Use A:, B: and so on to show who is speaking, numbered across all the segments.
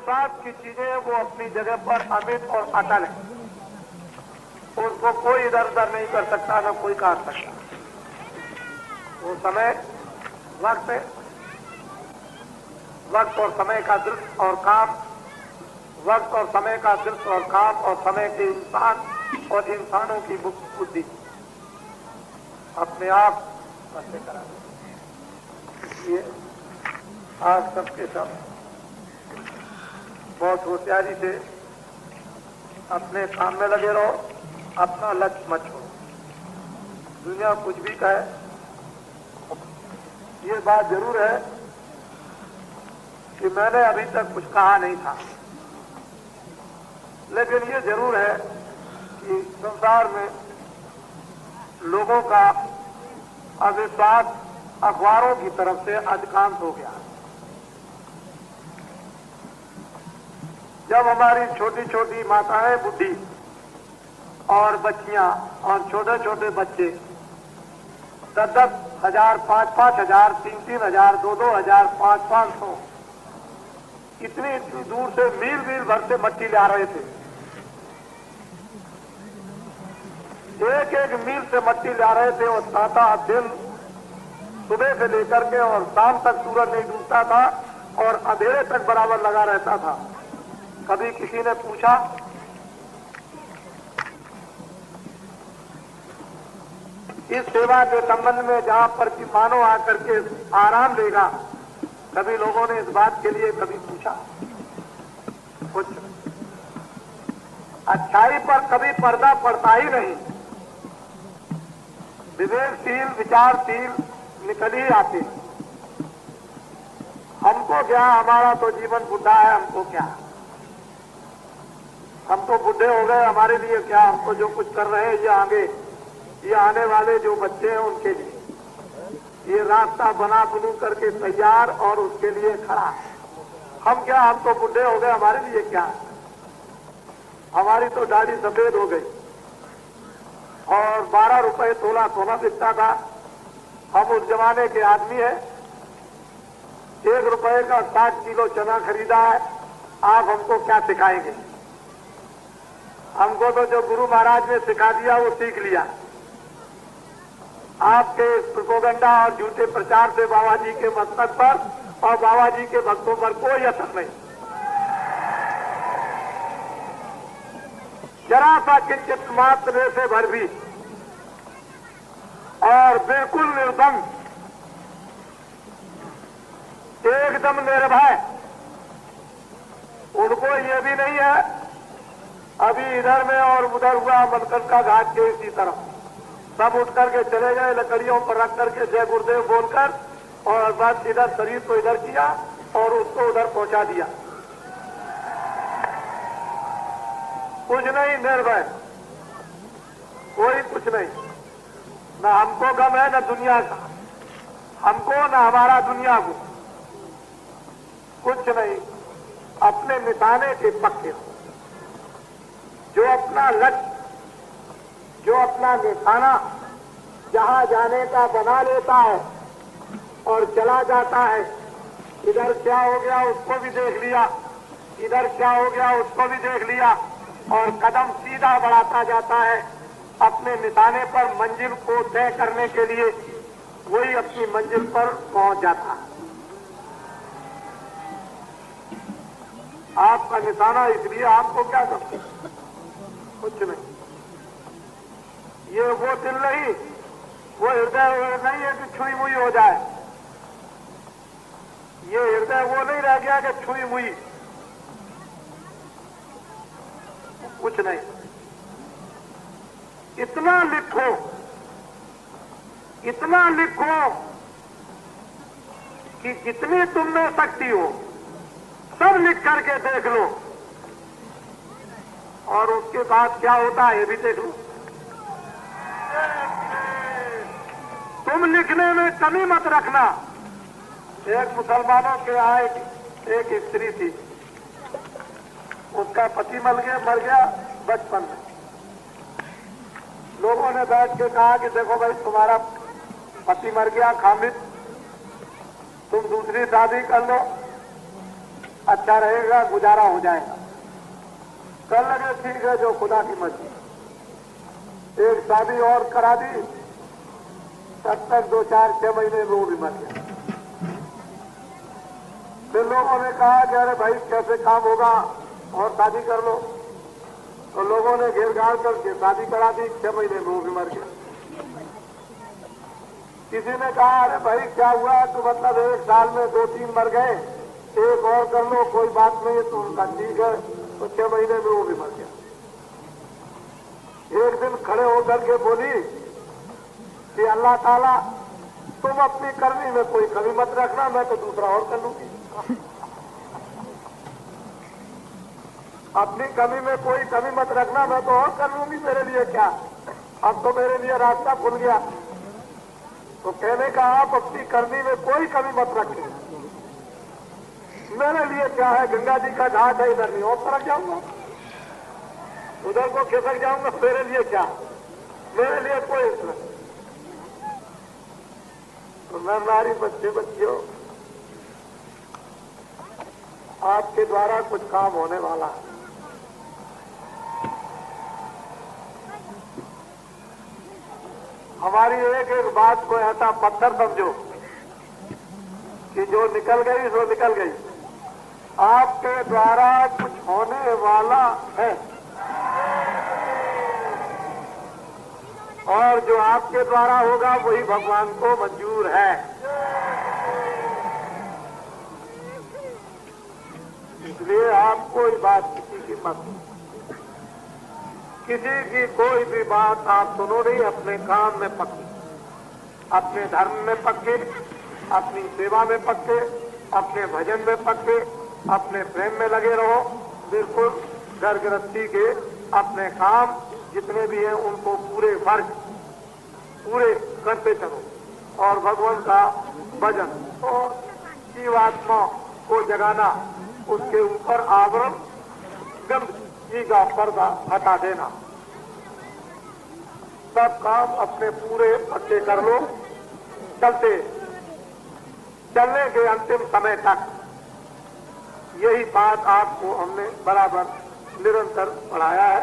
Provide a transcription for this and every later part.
A: विश्वास की चीजें वो अपनी जगह पर अमिट और अटल है, उसको कोई इधर उधर नहीं कर सकता, न कोई काट सकता। वो समय वक्त है, वक्त और समय का दृश्य और काम, वक्त और समय का दृश्य और काम, और समय के इंसान और इंसानों की बुद्धि अपने आप करते करा। इसलिए आज सबके सब बहुत होशियारी से अपने काम में लगे रहो, अपना लक्ष्य मत छोड़ो। दुनिया कुछ भी कहे, ये बात जरूर है कि मैंने अभी तक कुछ कहा नहीं था, लेकिन ये जरूर है कि संसार में लोगों का अविश्वास अखबारों की तरफ से अधिकांश हो गया। जब हमारी छोटी छोटी माताएं बुढ़ी और बच्चियां और छोटे छोटे बच्चे 10-10 हजार, 5-5 हजार, 3-3 हजार, 2-2 हजार, 5-500 इतनी दूर से मील मील भर से मट्टी ला रहे थे, एक एक मील से मट्टी ला रहे थे, और 7 दिन सुबह से लेकर के और शाम तक सूरज नहीं डूबता था और अंधेरे तक बराबर लगा रहता था। कभी किसी ने पूछा इस सेवा के संबंध में जहां पर कि मानव आकर के आराम लेगा, कभी लोगों ने इस बात के लिए कभी पूछा? कुछ अच्छाई पर कभी पर्दा पड़ता ही नहीं। विवेकशील विचारशील निकल ही आते। हमको क्या, हमारा तो जीवन बुढ़ा है, हमको क्या, हम तो बुढ़े हो गए, हमारे लिए क्या, हमको जो कुछ कर रहे हैं ये आने वाले जो बच्चे हैं उनके लिए ये रास्ता बना बनू करके तैयार और उसके लिए खड़ा। हम क्या, हम तो बुढ़े हो गए, हमारे लिए क्या, हमारी तो दाढ़ी सफेद हो गई और 12 रुपए तोला सोना बिकता था। हम उस जमाने के आदमी हैं, 1 रुपए का 60 किलो चना खरीदा है। आप हमको क्या सिखाएंगे? हमको तो जो गुरु महाराज ने सिखा दिया वो सीख लिया। आपके प्रोपेगेंडा और झूठे प्रचार से बाबा जी के मस्तक पर और बाबा जी के भक्तों पर कोई असर नहीं। जरा सा किंचित मात्र से भर भी और बिल्कुल निर्दम, एकदम निर्भय। उनको ये भी नहीं है अभी इधर में और उधर हुआ मलकनका घाट के इसी तरफ सब उठ करके चले गए, लकड़ियों पर रख करके जय गुरुदेव बोलकर, और बस इधर शरीर को इधर किया और उसको उधर पहुंचा दिया। कुछ नहीं, निर्भय, कोई कुछ नहीं। न हमको गम है न दुनिया का, हमको न हमारा दुनिया को, कुछ नहीं। अपने निशाने के पक्के, जो अपना लक्ष्य, जो अपना निशाना जहां जाने का बना लेता है और चला जाता है। इधर क्या हो गया उसको भी देख लिया, इधर क्या हो गया उसको भी देख लिया, और कदम सीधा बढ़ाता जाता है अपने निशाने पर मंजिल को तय करने के लिए। वही अपनी मंजिल पर पहुंच जाता है। आपका निशाना, इसलिए आपको क्या करते, कुछ नहीं। ये वो दिल नहीं, वो हृदय नहीं है कि छुई मुई हो जाए। ये हृदय वो नहीं रह गया कि छुई मुई, कुछ नहीं। इतना लिखो, इतना लिखो कि जितनी तुम में शक्ति हो सब लिख करके देख लो, और उसके बाद क्या होता है ये भी देख लो। तुम लिखने में कमी मत रखना। एक मुसलमानों के यहाँ एक स्त्री थी, उसका पति मर गया बचपन में। लोगों ने बैठ के कहा कि देखो भाई, तुम्हारा पति मर गया खामिद, तुम दूसरी शादी कर लो। अच्छा रहेगा, गुजारा हो जाएगा। कर लगे ठीक है, जो खुदा की मर्जी। एक शादी और करा दी, तब तक 2-4-6 महीने में वो भी मर गया। फिर लोगों ने कहा कि अरे भाई कैसे काम होगा, और शादी कर लो। तो लोगों ने घेर घाड़ करके शादी करा दी, 6 महीने में वो भी मर गया। किसी ने कहा अरे भाई क्या हुआ, तो मतलब 1 साल में 2-3 मर गए, एक और कर लो, कोई बात नहीं, तो उनका ठीक है। तो 6 महीने में वो भी मर गया। एक दिन खड़े होकर के बोली कि अल्लाह ताला तुम अपनी करनी में कोई कमी मत रखना, मैं तो दूसरा और कर लूंगी। अपनी कमी में कोई कमी मत रखना, मैं तो और कर लूंगी, मेरे लिए क्या, अब तो मेरे लिए रास्ता खुल गया। तो कहने का आप अपनी करनी में कोई कमी मत रखें, मेरे लिए क्या है, गंगा जी का घाट है, इधर नहीं और तरफ जाऊंगा, उधर को खिसक जाऊंगा, मेरे लिए क्या, मेरे लिए कोई नहीं। तो नर नारी बच्चे बच्चियों, आपके द्वारा कुछ काम होने वाला है। हमारी एक एक बात को ऐसा पत्थर समझो कि जो निकल गई सो निकल गई। आपके द्वारा कुछ होने वाला है, और जो आपके द्वारा होगा वही भगवान को मंजूर है। इसलिए आप कोई बात किसी की मत, किसी की कोई भी बात आप सुनो नहीं, अपने काम में पक्के, अपने धर्म में पक्के, अपनी सेवा में पक्के, अपने भजन में पक्के, अपने प्रेम में लगे रहो। बिल्कुल घर गृहस्थी के अपने काम जितने भी हैं उनको पूरे वर्ग पूरे करते चलो, और भगवान का भजन और जीवात्मा को जगाना, उसके ऊपर आवरण गंदगी का पर्दा हटा देना। सब काम अपने पूरे पक्के कर लो, चलने के अंतिम समय तक। यही बात आपको हमने बराबर निरंतर पढ़ाया है।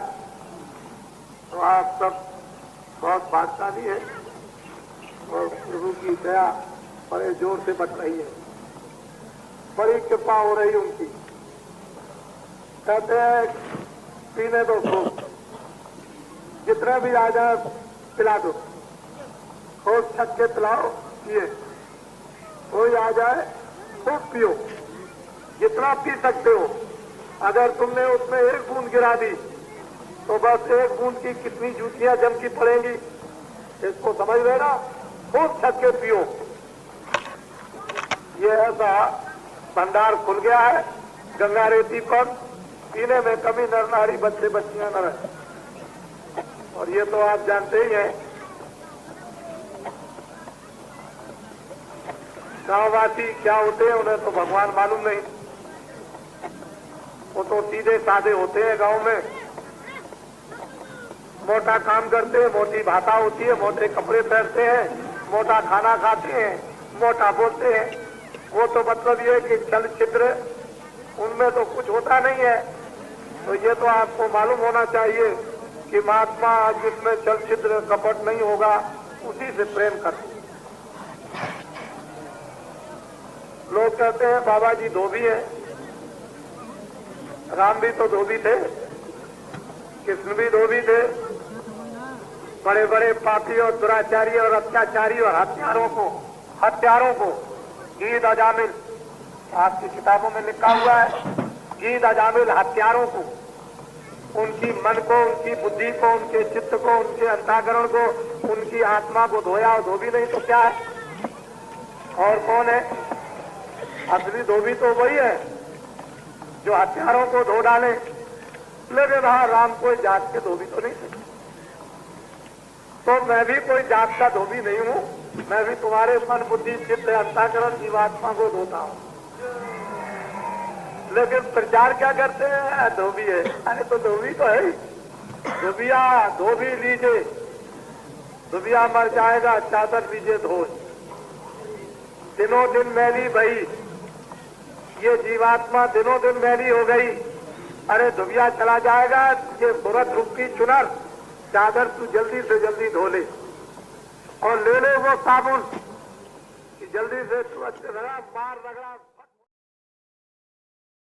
A: तो आप सब बहुत भाग्यशाली है, और प्रभु की दया बड़े जोर से बच रही है, बड़ी कृपा हो रही उनकी। कहते हैं पीने दो खूब, जितने भी आ जाए पिला दो, खूब छक के पिलाओ, पिए। कोई आ जाए खूब पियो, जितना पी सकते हो। अगर तुमने उसमें 1 बूंद गिरा दी तो बस 1 बूंद की कितनी जूतियां जम की पड़ेंगी, इसको समझ लेना। खूब छक के पियो। ये ऐसा भंडार खुल गया है गंगा रेती पर, पीने में कभी नर नारी बच्चे बच्चियां न रहे। और ये तो आप जानते ही हैं, गांववासी क्या होते हैं उन्हें तो भगवान मालूम नहीं। वो तो सीधे साधे होते हैं गांव में, मोटा काम करते हैं, मोटी भाषा होती है, मोटे कपड़े पहनते हैं, मोटा खाना खाते हैं, मोटा बोलते हैं। वो तो मतलब ये कि छल छिद्र उनमें तो कुछ होता नहीं है। तो ये तो आपको मालूम होना चाहिए कि महात्मा जिसमें छल छिद्र कपट नहीं होगा उसी से प्रेम करते। लोग कहते हैं बाबा जी धोबी हैं, राम भी तो धोबी थे, कृष्ण भी धोबी थे। बड़े बड़े पापी और दुराचारी और अत्याचारी और हत्यारों को गीद अजामिल, आपकी किताबों में लिखा हुआ है, गीद अजामिल हत्यारों को, उनकी मन को, उनकी बुद्धि को, उनके चित्त को, उनके अंतःकरण को, उनकी आत्मा को धोया। और धोबी नहीं तो क्या है, और कौन है? असली धोबी तो वही है जो हत्यारों को धो डाले। लेकिन हाँ, राम कोई जात के धोबी तो नहीं थे। तो मैं भी कोई जात का धोबी नहीं हूं, मैं भी तुम्हारे मन बुद्धि चित्त अंतःकरण जीवात्मा को धोता हूं। लेकिन प्रचार क्या करते हैं? धोबी है। अरे तो धोबी तो है, धोबिया धोबी लीजिए, धोबिया मर जाएगा, चादर लीजिए धो। दिनों दिन मैली भई, ये जीवात्मा दिनों दिन मैली हो गई। अरे धुबिया चला जाएगा, ये बुरत रूप की चुनर चादर तू जल्दी से जल्दी धो ले और ले ले वो साबुन कि जल्दी से तू अच्छे रगड़ा मार रगड़ा।